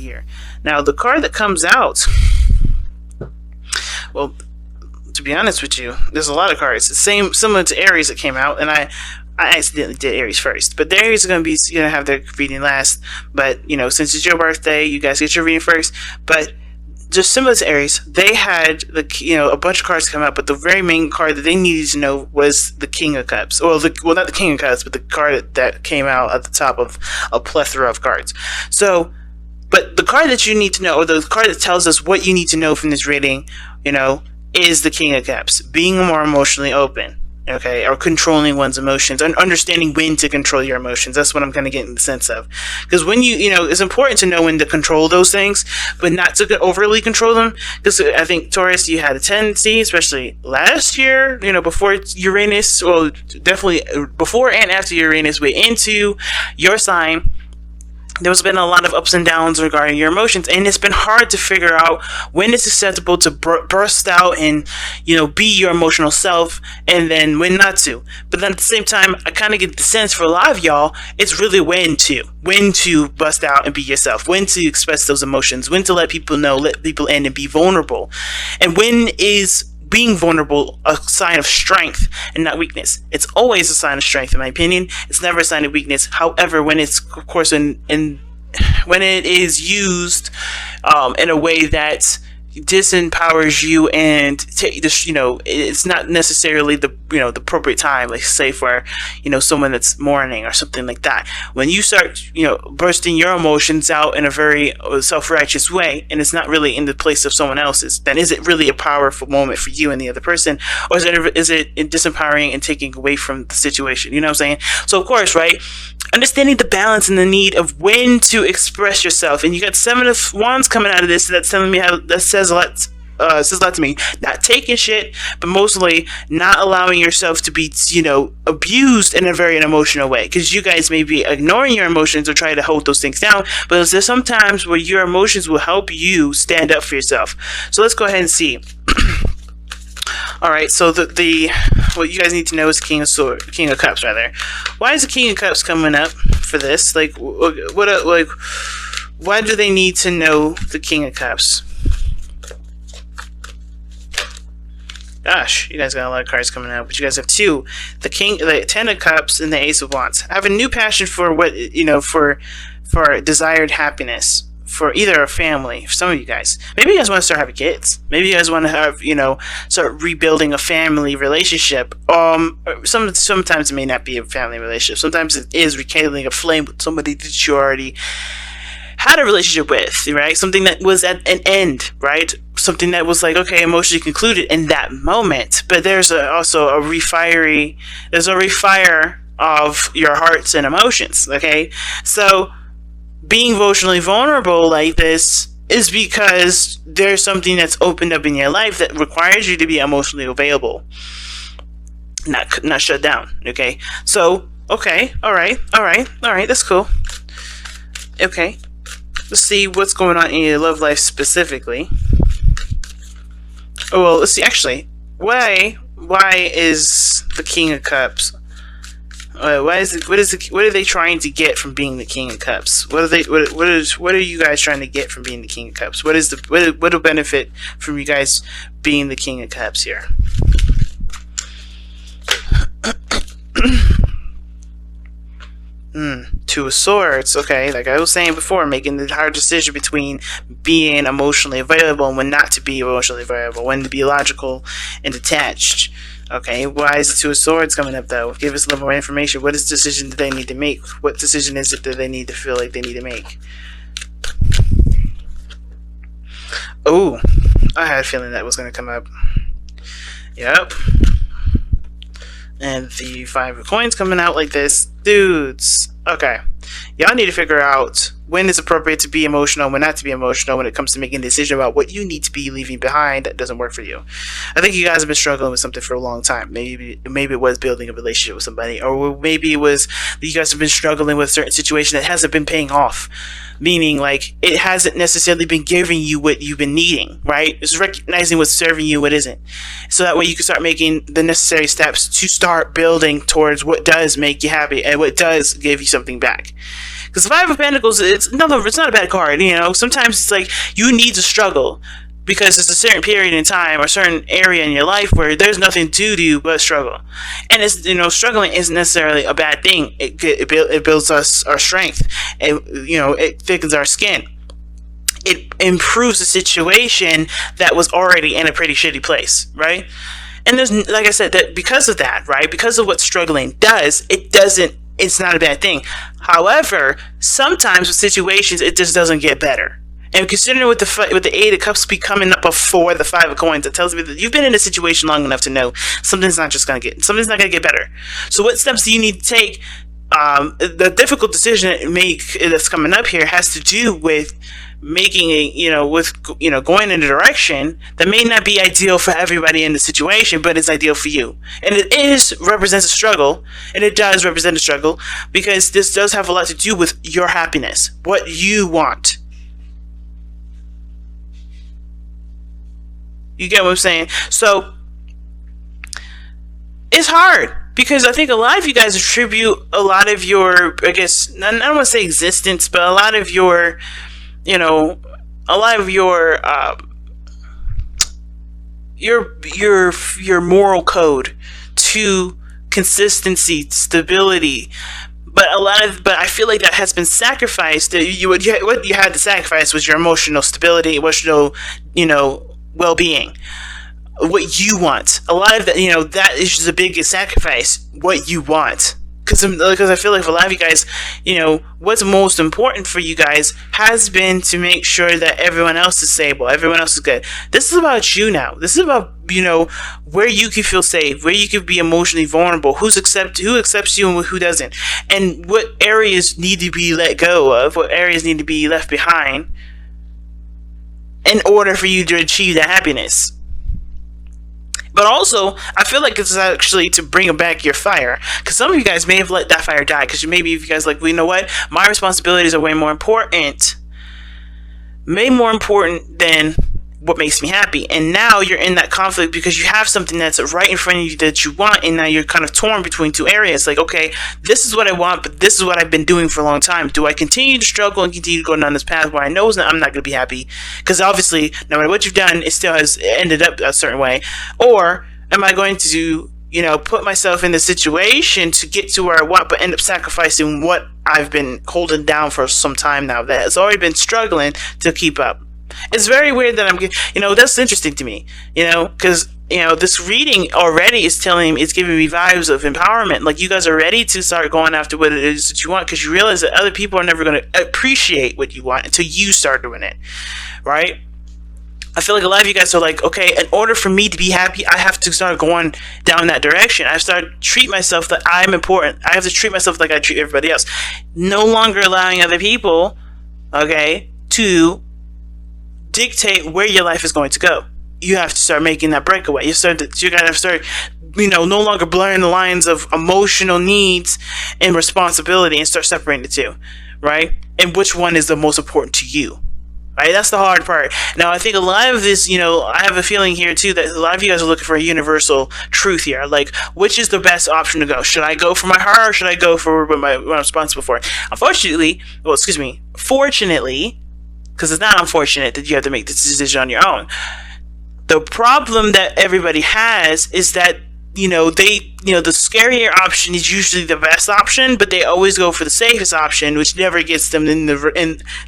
here. Now, the card that comes out, well, to be honest with you, there's a lot of cards. Similar to Aries that came out, and I accidentally did Aries first. But the Aries are going to have their reading last. But, since it's your birthday, you guys get your reading first. But just similar to Aries, they had a bunch of cards come out, but the very main card that they needed to know was the King of Cups. Well, not the King of Cups, but the card that came out at the top of a plethora of cards. So, but the card that you need to know, or the card that tells us what you need to know from this reading, is the King of Cups. Being more emotionally open, okay, or controlling one's emotions, and understanding when to control your emotions. That's what I'm kind of getting the sense of. Because when it's important to know when to control those things, but not to overly control them. Because I think, Taurus, you had a tendency, especially last year, before Uranus, well, definitely before and after Uranus went into your sign, there's been a lot of ups and downs regarding your emotions, and it's been hard to figure out when it's acceptable to burst out and, be your emotional self, and then when not to. But then at the same time, I kind of get the sense for a lot of y'all, it's really when to bust out and be yourself, when to express those emotions, when to let people know, let people in and be vulnerable. And when is being vulnerable a sign of strength and not weakness? It's always a sign of strength, in my opinion. It's never a sign of weakness. However, when it's, of course, when it is used in a way that disempowers you and it's not necessarily the the appropriate time, like say for someone that's mourning or something like that. When you start bursting your emotions out in a very self-righteous way, and it's not really in the place of someone else's, then is it really a powerful moment for you and the other person, or is it disempowering and taking away from the situation? You know what I'm saying? So of course, right, understanding the balance and the need of when to express yourself. And you got 7 of Wands coming out of this, that's telling me that says a lot. Says a lot to me. Not taking shit, but mostly not allowing yourself to be, abused in a very emotional way. Because you guys may be ignoring your emotions or trying to hold those things down, but there's some times where your emotions will help you stand up for yourself. So let's go ahead and see. All right, so what you guys need to know is King of Cups, rather. Why is the King of Cups coming up for this? Why do they need to know the King of Cups? Gosh, you guys got a lot of cards coming out, but you guys have 2: the 10 of Cups and the Ace of Wands. I have a new passion for what for desired happiness. For either a family, for some of you guys. Maybe you guys want to start having kids. Maybe you guys want to have, start rebuilding a family relationship. Sometimes it may not be a family relationship. Sometimes it is rekindling a flame with somebody that you already had a relationship with, right? Something that was at an end, right? Something that was like, okay, emotionally concluded in that moment. But there's also a refire of your hearts and emotions, okay? So being emotionally vulnerable like this is because there's something that's opened up in your life that requires you to be emotionally available, not shut down. Okay, so okay, all right, that's cool. Okay, let's see what's going on in your love life specifically. Oh well, let's see. Actually, why is the King of Cups? What are they trying to get from being the King of Cups? What are you guys trying to get from being the King of Cups? What will benefit from you guys being the King of Cups here? Two of Swords. Okay, like I was saying before, making the hard decision between being emotionally available and when not to be emotionally available, when to be logical and detached. Okay, why is the Two of Swords coming up though? Give us a little more information. What is the decision that they need to make? What decision is it that they need to feel like they need to make? Oh, I had a feeling that was going to come up. Yep. And the 5 of Coins coming out like this. Dudes. Okay. Y'all need to figure out when it's appropriate to be emotional, when not to be emotional, when it comes to making a decision about what you need to be leaving behind that doesn't work for you. I think you guys have been struggling with something for a long time. Maybe it was building a relationship with somebody, or maybe it was that you guys have been struggling with a certain situation that hasn't been paying off. Meaning, like, it hasn't necessarily been giving you what you've been needing, right? It's recognizing what's serving you, what isn't. So that way you can start making the necessary steps to start building towards what does make you happy and what does give you something back. Because the 5 of Pentacles, it's not a bad card. Sometimes it's like you need to struggle because there's a certain period in time or a certain area in your life where there's nothing to do but struggle. And it's, struggling isn't necessarily a bad thing. It builds us our strength. It thickens our skin. It improves the situation that was already in a pretty shitty place, right? And there's, like I said, that because of that, right? Because of what struggling does, it's not a bad thing. However, sometimes with situations, it just doesn't get better. And considering with the Eight of Cups be coming up before the Five of Coins, it tells me that you've been in a situation long enough to know something's not going to get better. So what steps do you need to take? The difficult decision to make that's coming up here has to do with making going in a direction that may not be ideal for everybody in the situation, but it's ideal for you. And it represents a struggle, and it does represent a struggle because this does have a lot to do with your happiness, what you want. You get what I'm saying? So it's hard because I think a lot of you guys attribute a lot of your, I guess, I don't want to say existence, but a lot of your, your moral code to consistency, stability. But I feel like that has been sacrificed. What you had to sacrifice was your emotional stability, emotional, well-being, what you want. A lot of that, that is just the biggest sacrifice, what you want. Because I feel like for a lot of you guys, what's most important for you guys has been to make sure that everyone else is stable, everyone else is good. This is about you now. This is about, where you can feel safe, where you can be emotionally vulnerable, who accepts you and who doesn't, and what areas need to be let go of, what areas need to be left behind in order for you to achieve that happiness. But also, I feel like this is actually to bring back your fire. Because some of you guys may have let that fire die. Because maybe if you guys like, well, you know what? My responsibilities are way more important. Way more important than what makes me happy. And now you're in that conflict because you have something that's right in front of you that you want. And now you're kind of torn between two areas. Like, okay, this is what I want, but this is what I've been doing for a long time. Do I continue to struggle and continue to go down this path where I know I'm not going to be happy? Because obviously, no matter what you've done, it still has ended up a certain way. Or am I going to, put myself in the situation to get to where I want, but end up sacrificing what I've been holding down for some time now that has already been struggling to keep up? It's very weird that that's interesting to me, because, this reading already is giving me vibes of empowerment. Like, you guys are ready to start going after what it is that you want because you realize that other people are never going to appreciate what you want until you start doing it, right? I feel like a lot of you guys are like, okay, in order for me to be happy, I have to start going down that direction. I have to start treat myself that I'm important. I have to treat myself like I treat everybody else. No longer allowing other people, okay, to dictate where your life is going to go. You have to start making that breakaway. You gotta start, no longer blurring the lines of emotional needs and responsibility and start separating the two, right? And which one is the most important to you, right? That's the hard part. Now, I think a lot of this, I have a feeling here too that a lot of you guys are looking for a universal truth here. Like, which is the best option to go? Should I go for my heart or should I go for what I'm responsible for? Fortunately, because it's not unfortunate that you have to make this decision on your own. The problem that everybody has is that, the scarier option is usually the best option, but they always go for the safest option, which never gets them and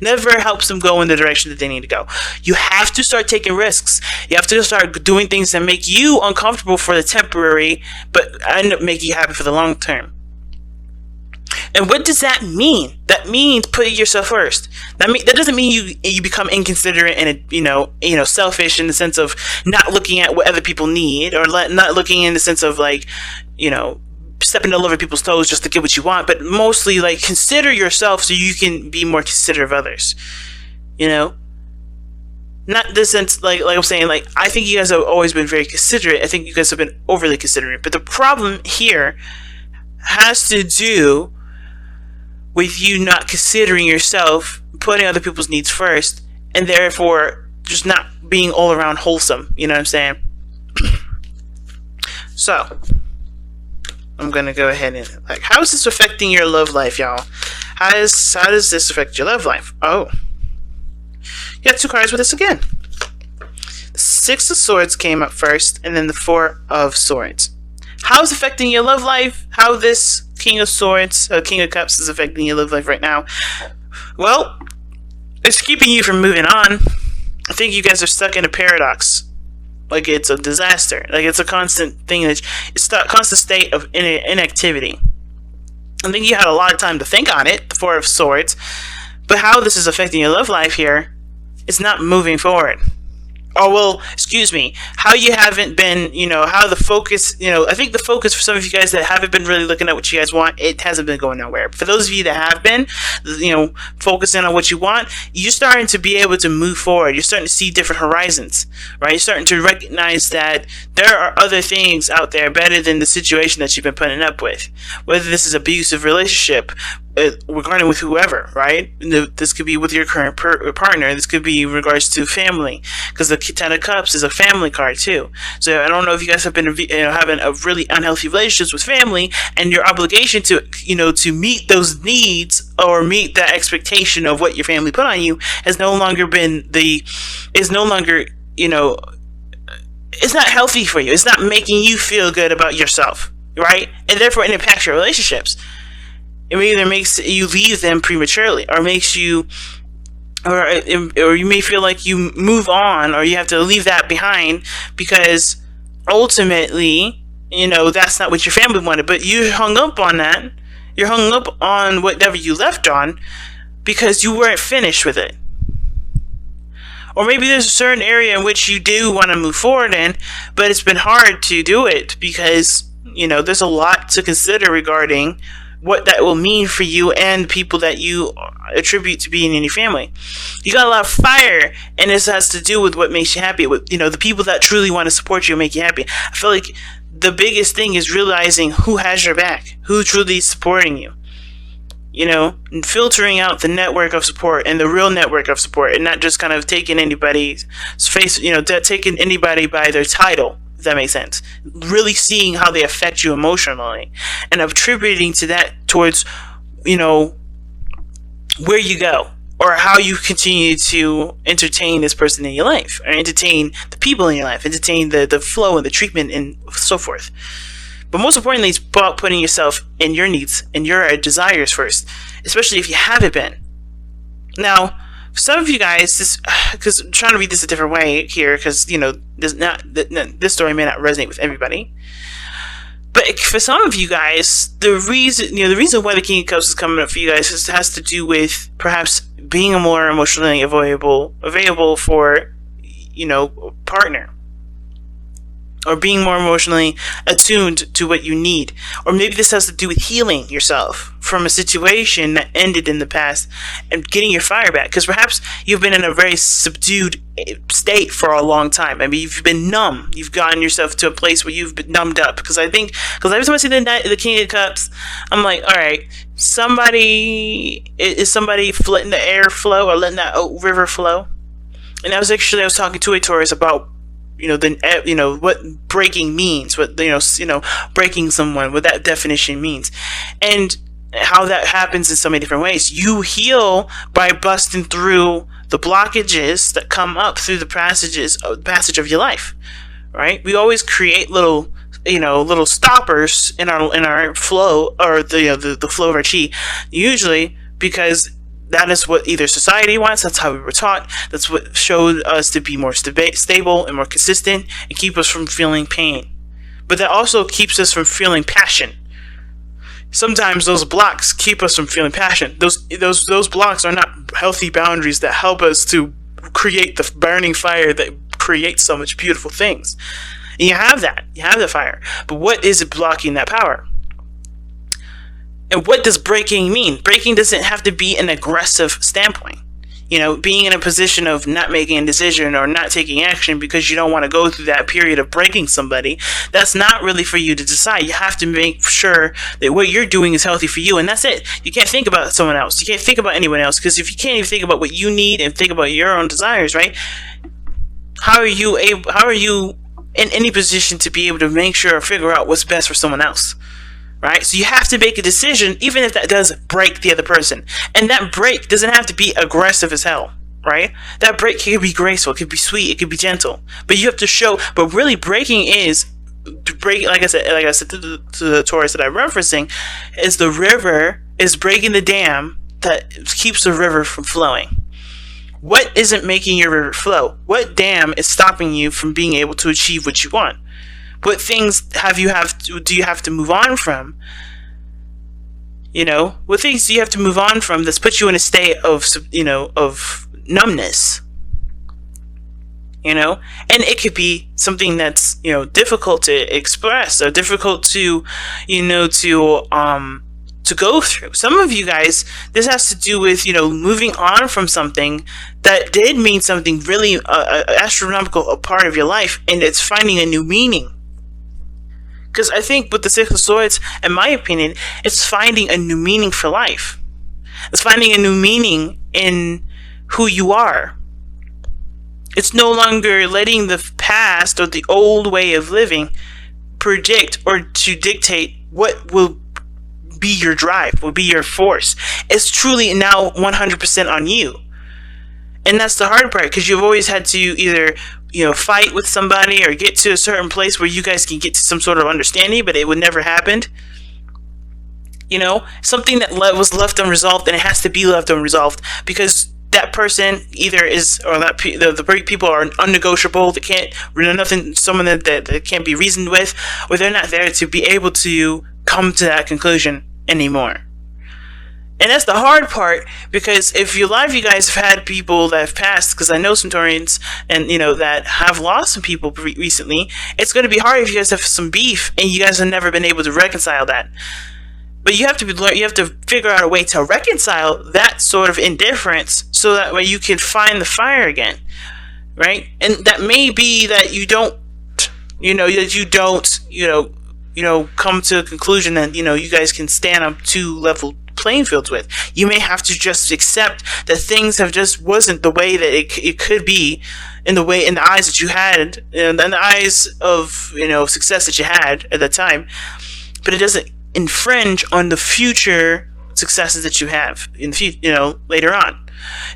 never helps them go in the direction that they need to go. You have to start taking risks. You have to start doing things that make you uncomfortable for the temporary, but end up making you happy for the long term. And what does that mean? That means putting yourself first. That doesn't mean you become inconsiderate and selfish in the sense of not looking at what other people need, or not looking in the sense of stepping all over people's toes just to get what you want. But mostly consider yourself so you can be more considerate of others. Not this sense like I'm saying, I think you guys have always been very considerate. I think you guys have been overly considerate. But the problem here has to do with you not considering yourself, putting other people's needs first, and therefore just not being all around wholesome. You know what I'm saying? So, I'm gonna go ahead and how is this affecting your love life, y'all? How does this affect your love life? Oh, you have two cards with this again. The Six of Swords came up first, and then the Four of Swords. How is affecting your love life? How this King of Swords, King of Cups, is affecting your love life right now? Well, it's keeping you from moving on. I think you guys are stuck in a paradox. Like it's a disaster. Like it's a constant thing. It's a constant state of inactivity. I think you had a lot of time to think on it, the Four of Swords. But how this is affecting your love life here, it's not moving forward. Oh, well, excuse me, how you haven't been, how the focus, I think the focus for some of you guys that haven't been really looking at what you guys want, it hasn't been going nowhere. For those of you that have been, focusing on what you want, you're starting to be able to move forward. You're starting to see different horizons, right? You're starting to recognize that there are other things out there better than the situation that you've been putting up with. Whether this is an abusive relationship, regarding with whoever, right? This could be with your current partner. This could be in regards to family, because the Ten of Cups is a family card too. So I don't know if you guys have been having a really unhealthy relationships with family, and your obligation to to meet those needs or meet that expectation of what your family put on you has no longer it's not healthy for you. It's not making you feel good about yourself, right? And therefore it impacts your relationships. It either makes you leave them prematurely, or makes you, or you may feel like you move on, or you have to leave that behind because ultimately, that's not what your family wanted. But you hung up on that. You're hung up on whatever you left on because you weren't finished with it. Or maybe there's a certain area in which you do want to move forward in, but it's been hard to do it because, there's a lot to consider regarding what that will mean for you and people that you attribute to being in your family. You got a lot of fire, and this has to do with what makes you happy. With the people that truly want to support you and make you happy. I feel like the biggest thing is realizing who has your back, who truly is supporting you. And filtering out the network of support and the real network of support, and not just kind of taking anybody's face, taking anybody by their title. If that makes sense. Really seeing how they affect you emotionally and attributing to that towards, where you go or how you continue to entertain this person in your life, or entertain the people in your life, entertain the flow and the treatment and so forth. But most importantly, it's about putting yourself and your needs and your desires first, especially if you haven't been. Now, for some of you guys, because I'm trying to read this a different way here, because this story may not resonate with everybody. But for some of you guys, the reason why the King of Cups is coming up for you guys has to do with perhaps being more emotionally available for partner. Or being more emotionally attuned to what you need. Or maybe this has to do with healing yourself from a situation that ended in the past and getting your fire back. Because perhaps you've been in a very subdued state for a long time. I mean, you've been numb. You've gotten yourself to a place where you've been numbed up. Because every time I see the King of Cups, I'm like, all right, is somebody letting the air flow or letting that river flow? And I was talking to a Taurus about what breaking means, what breaking someone, what that definition means, and how that happens in so many different ways. You heal by busting through the blockages that come up through the passage of your life, right? We always create little stoppers in our flow, or the flow of our chi, usually because that is what either society wants. That's how we were taught. That's what showed us to be more stable and more consistent and keep us from feeling pain. But that also keeps us from feeling passion. Sometimes those blocks keep us from feeling passion. Those blocks are not healthy boundaries that help us to create the burning fire that creates so much beautiful things. And you have that. You have the fire. But what is it blocking that power? And what does breaking mean? Breaking doesn't have to be an aggressive standpoint. Being in a position of not making a decision or not taking action because you don't want to go through that period of breaking somebody, that's not really for you to decide. You have to make sure that what you're doing is healthy for you, and that's it. You can't think about someone else. You can't think about anyone else, because if you can't even think about what you need and think about your own desires, right? How are you in any position to be able to make sure or figure out what's best for someone else? right? So you have to make a decision, even if that does break the other person. And that break doesn't have to be aggressive as hell, right? That break can be graceful, it could be sweet, it could be gentle. But you have to show, but really breaking is, to break, like I said to the Taurus that I'm referencing, is the river is breaking the dam that keeps the river from flowing. What isn't making your river flow? What dam is stopping you from being able to achieve what you want? What things do you have to move on from? What things do you have to move on from that's put you in a state of, of numbness? And it could be something that's, difficult to express or difficult to, to go through. Some of you guys, this has to do with, moving on from something that did mean something really astronomical, a part of your life, and it's finding a new meaning. Because I think with the Six of Swords, in my opinion, it's finding a new meaning for life. It's finding a new meaning in who you are. It's no longer letting the past or the old way of living predict or to dictate what will be your drive, will be your force. It's truly now 100% on you. And that's the hard part, because you've always had to either fight with somebody or get to a certain place where you guys can get to some sort of understanding, but it would never happen. Something that was left unresolved, and it has to be left unresolved because that person either is, or that the people are unnegotiable. They can't, nothing, someone that can't be reasoned with, or they're not there to be able to come to that conclusion anymore. And that's the hard part, because if a lot of you guys have had people that have passed, because I know some Taurians and that have lost some people recently, it's going to be hard if you guys have some beef and you guys have never been able to reconcile that. But you have to figure out a way to reconcile that sort of indifference, so that way you can find the fire again, right? And that may be that you don't, come to a conclusion that you guys can stand up two level playing fields with. You may have to just accept that things have just wasn't the way that it could be, in the eyes that you had, in the eyes of success that you had at the time. But it doesn't infringe on the future successes that you have in the future, later on.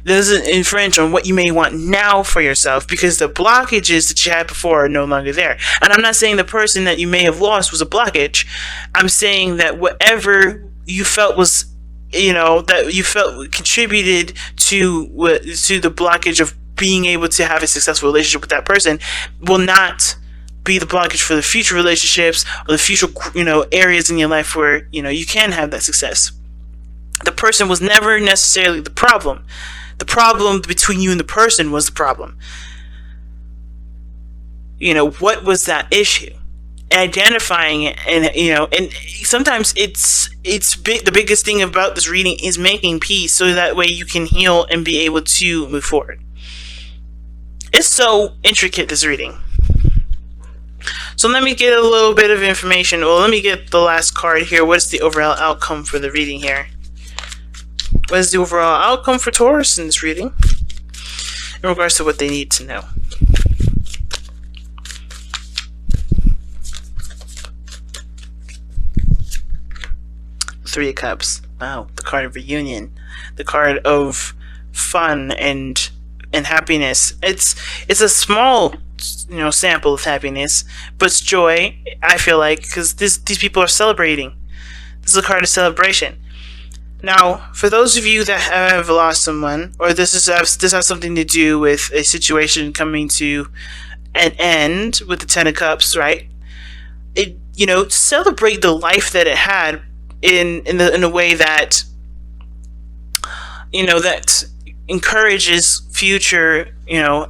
It doesn't infringe on what you may want now for yourself, because the blockages that you had before are no longer there. And I'm not saying the person that you may have lost was a blockage. I'm saying that whatever you felt was, that you felt contributed to the blockage of being able to have a successful relationship with that person will not be the blockage for the future relationships or the future, areas in your life where, you can have that success. The person was never necessarily the problem. The problem between you and the person was the problem. What was that issue? Identifying it, and sometimes it's big. The biggest thing about this reading is making peace, so that way you can heal and be able to move forward. It's so intricate, this reading. So let me get a little bit of information. Well, let me get the last card here. What's the overall outcome for the reading here? What is the overall outcome for Taurus in this reading, in regards to what they need to know? Three of Cups. Wow, the card of reunion, the card of fun and happiness. It's a small, sample of happiness, but it's joy. I feel like, because these people are celebrating. This is a card of celebration. Now, for those of you that have lost someone, or this has something to do with a situation coming to an end with the Ten of Cups, right? Celebrate the life that it had in a way that that encourages future, how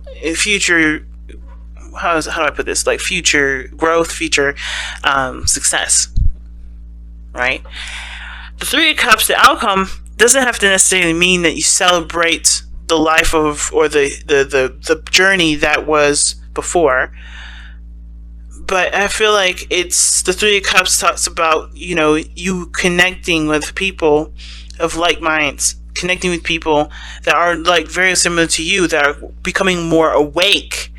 do I put this? Like future growth, future success, right? The Three of Cups, the outcome doesn't have to necessarily mean that you celebrate the life of, or the journey that was before. But I feel like it's, the Three of Cups talks about, you connecting with people of like minds, connecting with people that are like very similar to you, that are becoming more awake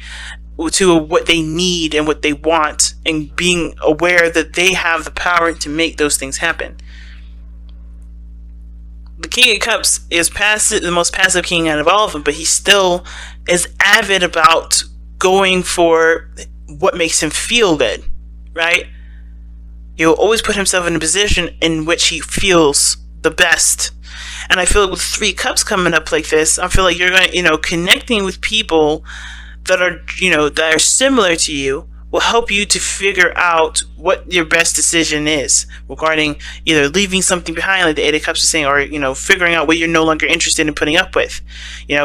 to what they need and what they want, and being aware that they have the power to make those things happen. The King of Cups is passive, the most passive king out of all of them, but he still is avid about going for what makes him feel good, right? He'll always put himself in a position in which he feels the best. And I feel like with 3 cups coming up like this, I feel like you're going to, connecting with people that are, that are similar to you will help you to figure out what your best decision is regarding either leaving something behind, like the 8 of Cups is saying, or, figuring out what you're no longer interested in putting up with.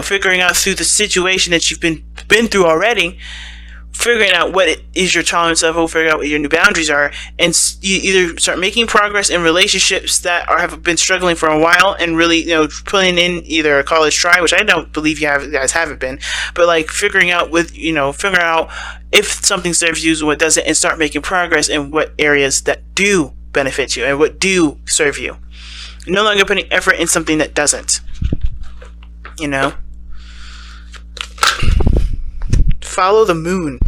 Figuring out through the situation that you've been through already, figuring out what it is your tolerance level, figuring out what your new boundaries are, and you either start making progress in relationships that have been struggling for a while, and really, putting in either a college try, which I don't believe you guys haven't been, but like figuring out figuring out if something serves you and what doesn't, and start making progress in what areas that do benefit you and what do serve you. No longer putting effort in something that doesn't. Follow the moon.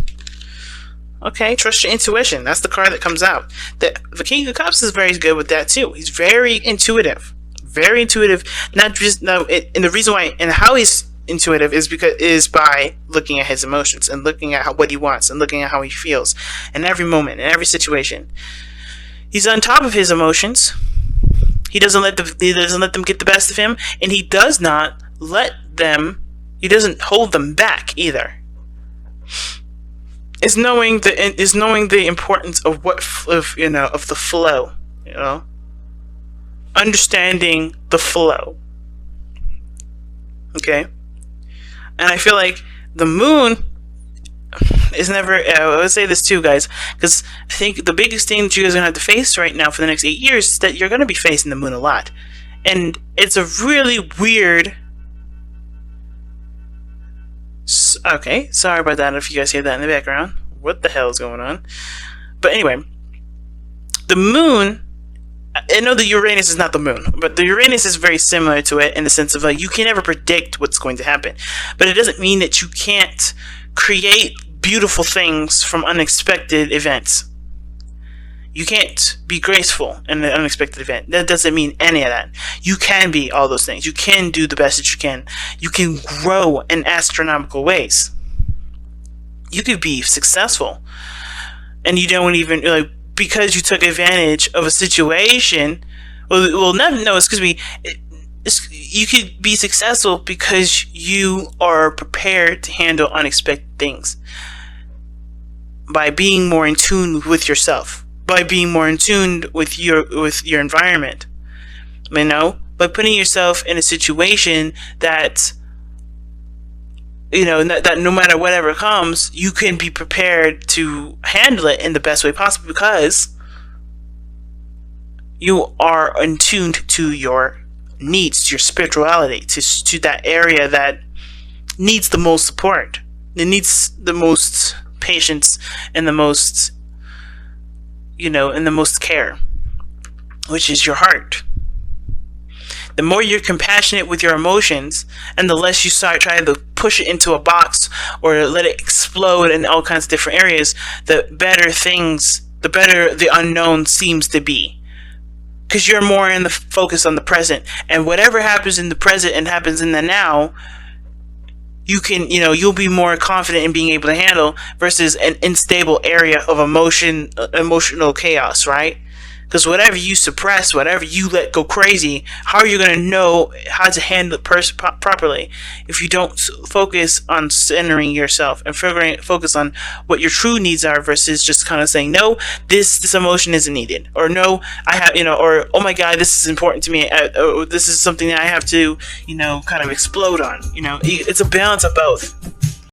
Okay, trust your intuition. That's the card that comes out. The King of Cups is very good with that too. He's very intuitive. Very intuitive. And the reason why and how he's intuitive is by looking at his emotions and looking at what he wants and looking at how he feels in every moment, in every situation. He's on top of his emotions. He doesn't let them get the best of him, and he doesn't hold them back either. Is knowing the importance of of the flow, understanding the flow. Okay, and I feel like the moon is never. I would say this too, guys, because I think the biggest thing that you guys are gonna have to face right now for the next 8 years is that you're gonna be facing the moon a lot, and it's a really weird. Okay, sorry about that if you guys hear that in the background. What the hell is going on? But anyway, the moon, I know the Uranus is not the moon, but the Uranus is very similar to it in the sense of you can never predict what's going to happen. But it doesn't mean that you can't create beautiful things from unexpected events. You can't be graceful in an unexpected event. That doesn't mean any of that. You can be all those things. You can do the best that you can. You can grow in astronomical ways. You could be successful. And you don't even, because you took advantage of a situation. You could be successful because you are prepared to handle unexpected things. By being more in tune with yourself. By being more in tune with your environment, by putting yourself in a situation that that no matter whatever comes, you can be prepared to handle it in the best way possible because you are in tune to your needs, to your spirituality, to that area that needs the most support. It needs the most patience and the most and the most care, which is your heart. The more you're compassionate with your emotions, and the less you start trying to push it into a box or let it explode in all kinds of different areas, the better the unknown seems to be. Because you're more in the focus on the present, and whatever happens in the present and happens in the now, you can, you'll be more confident in being able to handle versus an unstable area of emotional chaos, right? Because whatever you suppress, whatever you let go crazy, how are you going to know how to handle it properly if you don't focus on centering yourself and focus on what your true needs are versus just kind of saying, no, this emotion isn't needed, or no, I have, or oh my God, this is important to me, or this is something that I have to, kind of explode on. It's a balance of both.